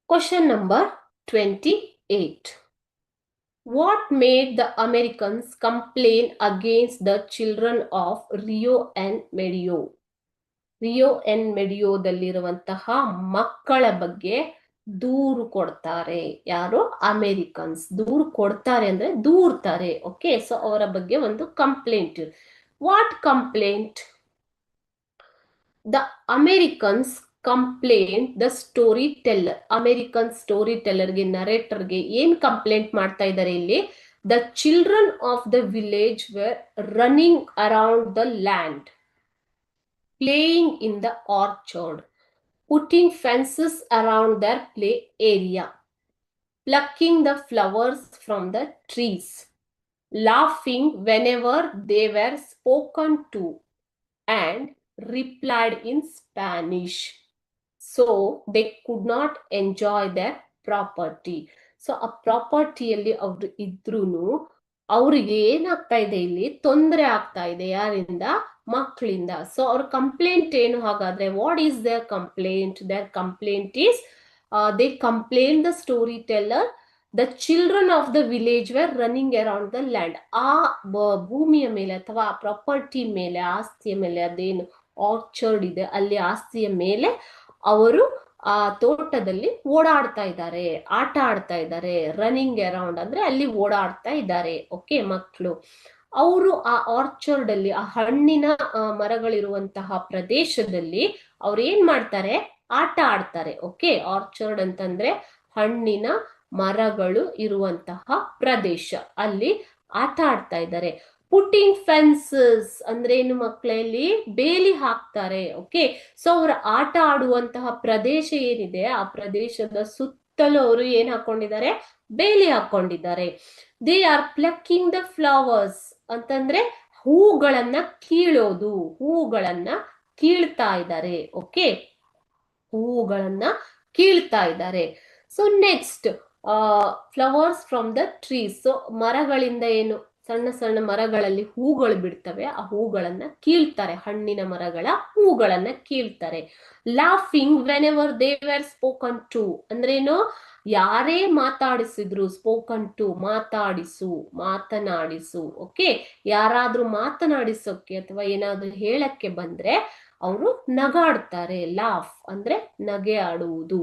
Question number 28. What made the Americans complain against the children of Rio and Medio? Rio and ಮೆಡಿಯೋದಲ್ಲಿರುವಂತಹ ಮಕ್ಕಳ ಬಗ್ಗೆ ದೂರು ಕೊಡ್ತಾರೆ. ಯಾರು? ಅಮೆರಿಕನ್ಸ್ ದೂರು ಕೊಡ್ತಾರೆ ಅಂದ್ರೆ ದೂರ್ತಾರೆ. ಓಕೆ, ಸೊ ಅವರ ಬಗ್ಗೆ ಒಂದು complaint. What complaint? The Americans complaint the story teller. American story ಟೆಲ್ಲರ್ಗೆ, ನರೇಟರ್ಗೆ ಏನ್ ಕಂಪ್ಲೇಂಟ್ ಮಾಡ್ತಾ ಇದ್ದಾರೆ ಇಲ್ಲಿ? The children of the village wear running around the land, playing in the orchard, putting fences around their play area, plucking the flowers from the trees, laughing whenever they were spoken to, and replied in Spanish. So they could not enjoy their property. So ಆ ಪ್ರಾಪರ್ಟಿಯಲ್ಲಿ ಅವ್ರು ಇದ್ರೂನು ಅವ್ರಿಗೆ ಏನಾಗ್ತಾ ಇದೆ, ಇಲ್ಲಿ ತೊಂದರೆ ಆಗ್ತಾ ಇದೆ. ಯಾರಿಂದ? ಮಕ್ಕಳಿಂದ. ಸೊ ಅವ್ರ ಕಂಪ್ಲೇಂಟ್ ಏನು ಹಾಗಾದ್ರೆ? What is there complaint? There complaint is they complain the story teller the children of the village wear running around the land. ಆ ಭೂಮಿಯ ಮೇಲೆ ಅಥವಾ ಆ ಪ್ರಾಪರ್ಟಿ ಮೇಲೆ, ಆಸ್ತಿಯ ಮೇಲೆ, ಅದೇನು ಆರ್ಚರ್ಡ್ ಇದೆ ಅಲ್ಲಿ ಆಸ್ತಿಯ ಮೇಲೆ ಅವರು ಆ ತೋಟದಲ್ಲಿ ಓಡಾಡ್ತಾ ಇದ್ದಾರೆ, ಆಟ ಆಡ್ತಾ ಇದ್ದಾರೆ. ರನ್ನಿಂಗ್ ಅರೌಂಡ್ ಅಂದ್ರೆ ಅಲ್ಲಿ ಓಡಾಡ್ತಾ ಇದ್ದಾರೆ. ಓಕೆ, ಮಕ್ಕಳು ಅವರು ಆ ಆರ್ಚರ್ಡ್ ಅಲ್ಲಿ, ಆ ಹಣ್ಣಿನ ಮರಗಳಿರುವಂತಹ ಪ್ರದೇಶದಲ್ಲಿ ಅವ್ರು ಏನ್ ಮಾಡ್ತಾರೆ? ಆಟ ಆಡ್ತಾರೆ. ಓಕೆ, ಆರ್ಚರ್ಡ್ ಅಂತಂದ್ರೆ ಹಣ್ಣಿನ ಮರಗಳು ಇರುವಂತಹ ಪ್ರದೇಶ, ಅಲ್ಲಿ ಆಟ ಆಡ್ತಾ ಇದ್ದಾರೆ. ಪುಟಿಂಗ್ ಫೆನ್ಸಸ್ ಅಂದ್ರೆ ಏನು ಮಕ್ಕಳಲ್ಲಿ? ಬೇಲಿ ಹಾಕ್ತಾರೆ. ಓಕೆ, ಸೊ ಅವ್ರ ಆಟ ಆಡುವಂತಹ ಪ್ರದೇಶ ಏನಿದೆ ಆ ಪ್ರದೇಶದ ಸುತ್ತಲೂ ಅವರು ಏನ್ ಹಾಕೊಂಡಿದ್ದಾರೆ? ಬೇಲಿ ಹಾಕೊಂಡಿದ್ದಾರೆ. They are plucking the flowers ಅಂತಂದ್ರೆ ಹೂಗಳನ್ನ ಕೀಳೋದು, ಹೂಗಳನ್ನ ಕೀಳ್ತಾ ಇದ್ದಾರೆ. ಓಕೆ, ಹೂಗಳನ್ನ ಕೀಳ್ತಾ ಇದ್ದಾರೆ. So next, flowers from the trees. So ಮರಗಳಿಂದ ಏನು ಸಣ್ಣ ಸಣ್ಣ ಮರಗಳಲ್ಲಿ ಹೂಗಳು ಬಿಡ್ತವೆ, ಆ ಹೂಗಳನ್ನ ಕೀಳ್ತಾರೆ. ಹಣ್ಣಿನ ಮರಗಳ ಹೂಗಳನ್ನ ಕೀಳ್ತಾರೆ. Laughing whenever they were spoken to ಅಂದ್ರೇನು? ಯಾರೇ ಮಾತಾಡಿಸಿದ್ರು, ಸ್ಪೋಕನ್ ಟು ಮಾತಾಡಿಸು, ಮಾತನಾಡಿಸು. ಓಕೆ, ಯಾರಾದ್ರೂ ಮಾತನಾಡಿಸೋಕೆ ಅಥವಾ ಏನಾದ್ರೂ ಹೇಳಕ್ಕೆ ಬಂದ್ರೆ ಅವರು ನಗಾಡ್ತಾರೆ. ಲಾಫ್ ಅಂದ್ರೆ ನಗೆ ಆಡುವುದು.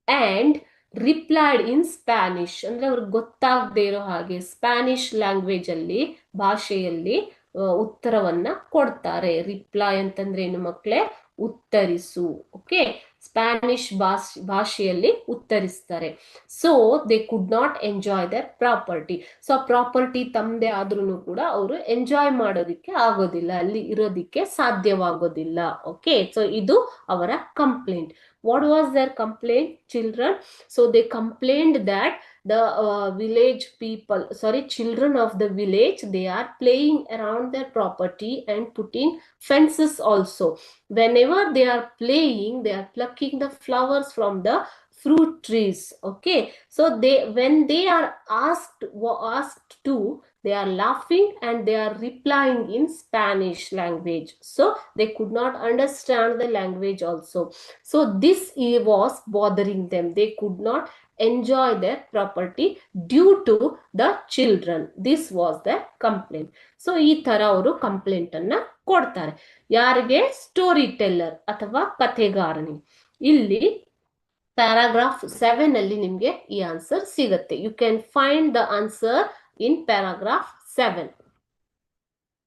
ಅಂಡ್ ರಿಪ್ಲೈಡ್ ಇನ್ ಸ್ಪ್ಯಾನಿಷ್ ಅಂದ್ರೆ ಅವ್ರಿಗೆ ಗೊತ್ತಾಗದೇ ಇರೋ ಹಾಗೆ ಸ್ಪ್ಯಾನಿಷ್ ಲ್ಯಾಂಗ್ವೇಜ್ ಅಲ್ಲಿ, ಭಾಷೆಯಲ್ಲಿ ಉತ್ತರವನ್ನ ಕೊಡ್ತಾರೆ. ರಿಪ್ಲೈ ಅಂತಂದ್ರೆ ಏನು ಮಕ್ಕಳೇ? ಉತ್ತರಿಸು. ಓಕೆ, ಸ್ಪ್ಯಾನಿಷ್ ಭಾಷೆಯಲ್ಲಿ ಉತ್ತರಿಸ್ತಾರೆ. So they could not enjoy their property. So ಆ ಪ್ರಾಪರ್ಟಿ ತಮ್ಮದೇ ಆದ್ರೂ ಕೂಡ ಅವರು ಎಂಜಾಯ್ ಮಾಡೋದಿಕ್ಕೆ ಆಗೋದಿಲ್ಲ, ಅಲ್ಲಿ ಇರೋದಿಕ್ಕೆ ಸಾಧ್ಯವಾಗೋದಿಲ್ಲ. ಓಕೆ, ಸೊ ಇದು ಅವರ complaint. What was their complaint, children? So they complained that the children of the village, they are playing around their property and putting fences also. Whenever they are playing, they are plucking the flowers from the fruit trees. Okay, so when they are asked to, they are laughing and they are replying in Spanish language. So they could not understand the language also. So this was bothering them. They could not enjoy their property due to the children. This was their complaint. So ಈ ತರ ಅವರು complaint ಅನ್ನ ಕೊಡ್ತಾರೆ. ಯಾರಿಗೆ? Story teller ಅಥವಾ ಕಥೆಗಾರನಿಗೆ. ಇಲ್ಲಿ paragraph 7 ಅಲ್ಲಿ ನಿಮ್ಗೆ ಈ ಆನ್ಸರ್ ಸಿಗುತ್ತೆ. You can find the answer in paragraph 7.